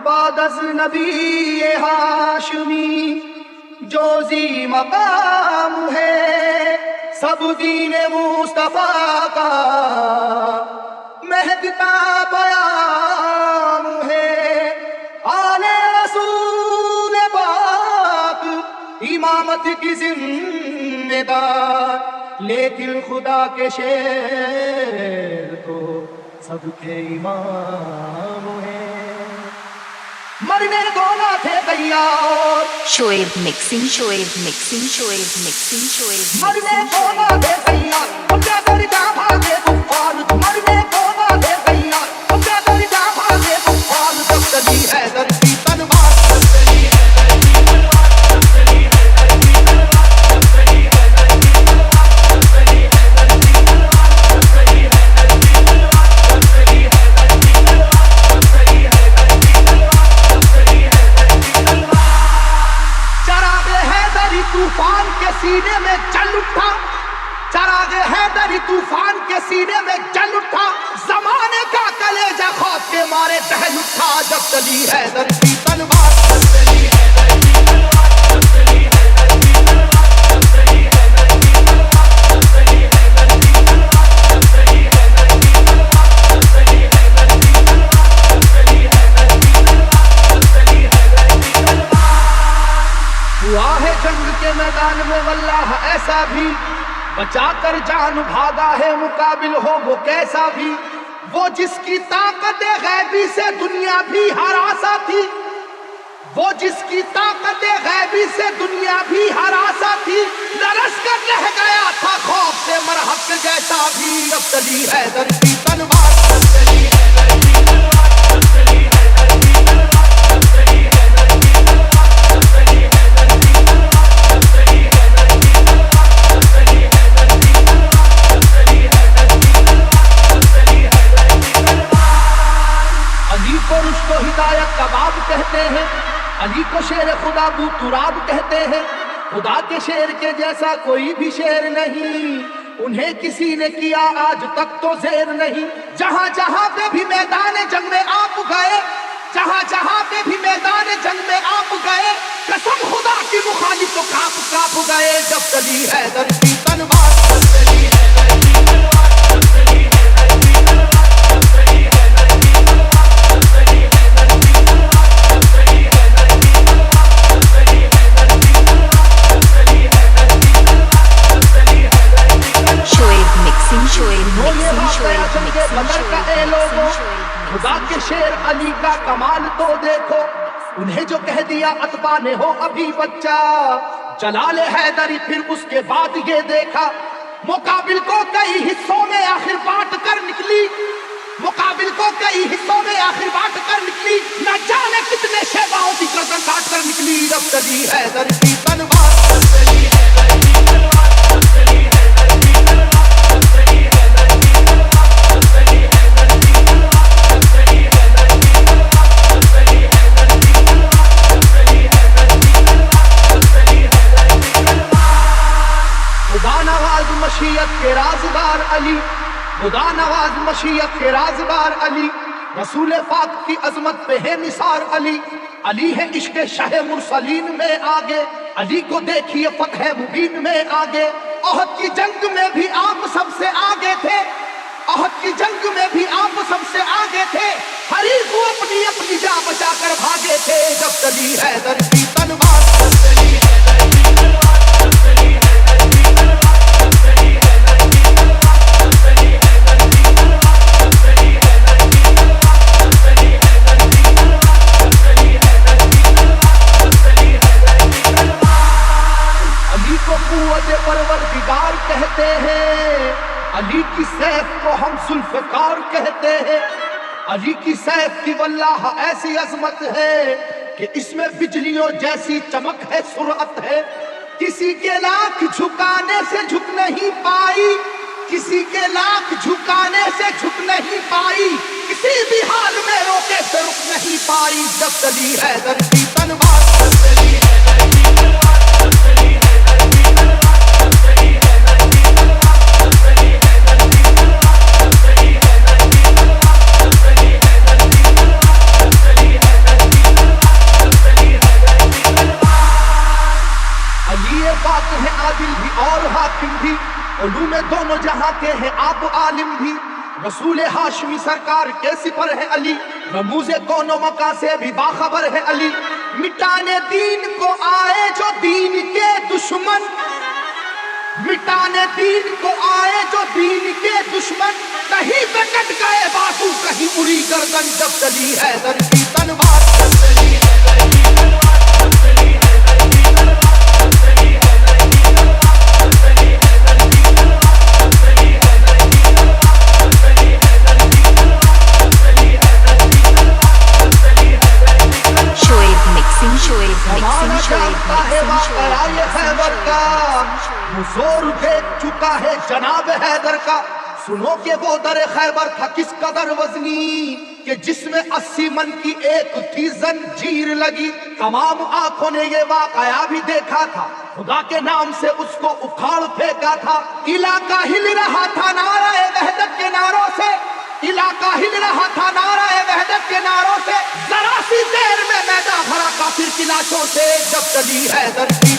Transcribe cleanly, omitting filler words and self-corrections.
بعد از نبی ہاشمی جو ذی مقام ہے، سب دین مصطفیٰ کا مہدتا پیام ہے۔ آل رسول پاک امامت کی ذمہ دار، لیکن خدا کے شیر تو سب کے امام ہیں۔ مرنے کو نہ تھے تیار، Shoaib mixing, Shoaib mixing, Shoaib mixing, Shoaib مرنے کو نہ تھے تیار، ان کا درجہ بھاگے کفار۔ مرنے کو نہ تھے تیار، ان کا درجہ بھاگے کفار۔ جب چلی ہے درجی تلوار، جب چلی ہے درجی تلوار، جب چلی ہے درجی تلوار، جب چلی ہے درجی تلوار، جب چلی ہے درجی تلوار، جب چلی ہے درجی تلوار، جب چلی ہے درجی تلوار، جب چلی ہے درجی تلوار، جب چلی ہے درجی تلوار۔ چراغ حیدری طوفان کے سینے میں جل اٹھا، چراغ حیدری طوفان کے سینے میں جل اٹھا، زمانے کا کلیجہ خوف کے مارے دہل اٹھا۔ جب چلی حیدر کی تلوار، جب چلی حیدر کی تلوار، جب چلی حیدر کی تلوار، جب چلی حیدر کی تلوار، جب چلی حیدر کی تلوار، جب چلی حیدر کی تلوار، جب چلی حیدر کی تلوار، جب چلی حیدر کی تلوار، جب چلی حیدر کی تلوار۔ ہوا ہے جنگ کے میدان میں واللہ ایسا بھی، بچا کر جان بھاگا ہے مقابل ہو وہ کیسا بھی۔ وہ جس کی طاقت غیبی سے دنیا بھی ہراسا تھی، وہ جس کی طاقت غیبی سے دنیا بھی ہراسا تھی، لرز کر رہ گیا تھا خوف سے مرہق جیسا بھی۔ اب چلی حیدر کی تلوار، اب چلی حیدر کی تلوار، اب چلی حیدر کی تلوار، اب چلی حیدر کی تلوار، اب چلی حیدر کی تلوار، اب چلی حیدر کی تلوار، اب چلی حیدر کی تلوار، اب چلی حیدر کی تلوار، اب چلی حیدر کی تلوار۔ علی کو رشد و ہدایت کا باب کہتے ہیں، علی کو شیر خدا بو تراب کہتے ہیں۔ خدا کے شیر کے جیسا کوئی بھی شیر نہیں، انہیں کسی نے کیا آج تک تو زیر نہیں۔ جہاں جہاں پہ بھی میدان جنگ میں آپ گئے، جہاں جہاں پہ بھی میدان جنگ میں آپ گئے، قسم خدا کی مخالف تو کاپ کاپ گئے۔ جب چلی حیدر کی تلوار، جب چلی حیدر کی تلوار، جب چلی حیدر کی تلوار، جب چلی حیدر کی تلوار، جب چلی حیدر کی تلوار، جب چلی حیدر کی تلوار، جب چلی حیدر کی تلوار، جب چلی حیدر کی تلوار، جب چلی حیدر کی تلوار۔ شعیب مکسنگ، شعیب وہ یہ مکسنگ، واقعہ شعیب جنگ مکسنگ، بدر کا اے شعیب لوگوں، مکسنگ، شعیب خدا کے مکسنگ۔ شیر علی کا کمال تو دیکھو، انہیں جو کہہ دیا اتباع نے ہو ابھی بچہ، جلال حیدری پھر اس کے بعد یہ دیکھا، مقابل کو کئی حصوں میں آخر بانٹ کر نکلی، مقابل کو کئی حصوں میں آخر بانٹ کر نکلی، نہ جانے کتنے شیباؤں کی گردن کاٹ کر نکلی۔ جب چلی حیدر کی تلوار، جب چلی حیدر کی تلوار، جب چلی حیدر کی تلوار، جب چلی حیدر کی تلوار، جب چلی حیدر کی تلوار، جب چلی حیدر کی تلوار، جب چلی حیدر کی تلوار، جب چلی حیدر کی تلوار، جب چلی حیدر کی تلوار۔ خدا نواز مشیت کے رازدار علی، خدا نواز مشیت کے رازدار علی، رسول پاک کی عظمت پہ ہے نثار علی۔ علی ہے عشق شاہ مرسلین میں آگے، علی کو دیکھیے فتح مبین میں آگے۔ احد کی جنگ میں بھی آپ سب سے آگے تھے، احد کی جنگ میں بھی آپ سب سے آگے تھے، حریف کو اپنی اپنی جان بچا کر بھاگے تھے۔ جب چلی حیدر کی تلوار، جب چلی حیدر کی تلوار، جب چلی حیدر کی تلوار، جب چلی حیدر کی تلوار، جب چلی حیدر کی تلوار، جب چلی حیدر کی تلوار، جب چلی حیدر کی تلوار، جب چلی حیدر کی تلوار، جب چلی حیدر کی تلوار۔ علی کو قوت پروردگار کہتے ہیں، علی کی سیف کو ہم ذوالفقار کہتے ہیں۔ علی کی سیف کی واللہ ایسی عظمت ہے کہ اس میں بجلیوں جیسی چمک ہے، سرعت ہے، کسی کے لاکھ جھکانے سے جھک نہیں پائی، کسی کے لاکھ جھکانے سے جھک نہیں پائی، کسی بھی حال میں روکے سے رک نہیں پائی۔ جب چلی حیدر کی تلوار، جب چلی حیدر کی تلوار، جب چلی حیدر کی تلوار، جب حق ہیں عادل بھی اور حاکم بھی، علوم دونوں جہاں کے ہیں آپ عالم بھی، رسول ہاشمی سرکار کے سپر ہے علی، رموز کون و مکان سے بھی باخبر ہے علی، مٹانے دین کو آئے جو دین کے دشمن، مٹانے دین کو آئے جو دین کے دشمن، کہیں پہ کٹ گئے بازو کہیں اڑی گردن، جب چلی حیدر کی تلوار، جب چلی حیدر کی تلوار، جب چلی حیدر کی تلوار، جب چلی حیدر کی تلوار، جب چلی حیدر کی تلوار، جب چلی حیدر کی تلوار، جب چلی حیدر کی تلوار، جب چلی حیدر کی تلوار، جب چلی حیدر کی تلوار۔ Shoaib mixing, Shoaib زمانہ mixing, Shoaib جانتا ہے mixing, واقعہ Shoaib یہ خیبر کا، وہ زور دیکھ چکا ہے جناب حیدر کا، سنو کہ وہ در خیبر تھا کس قدر وزنی، کہ جس میں 80 من کی ایک تھی زنجیر لگی، تمام آنکھوں نے یہ واقعہ بھی دیکھا تھا، خدا کے نام سے اس کو اکھاڑ پھینکا تھا، علاقہ ہل رہا تھا نعرہ وحدت کے نعروں سے، علاقہ ہل رہا تھا نعرہ وحدت کے نعروں سے، ذرا سی دیر میں میدان بھرا کافر کی لاشوں سے، جب چلی حیدر کی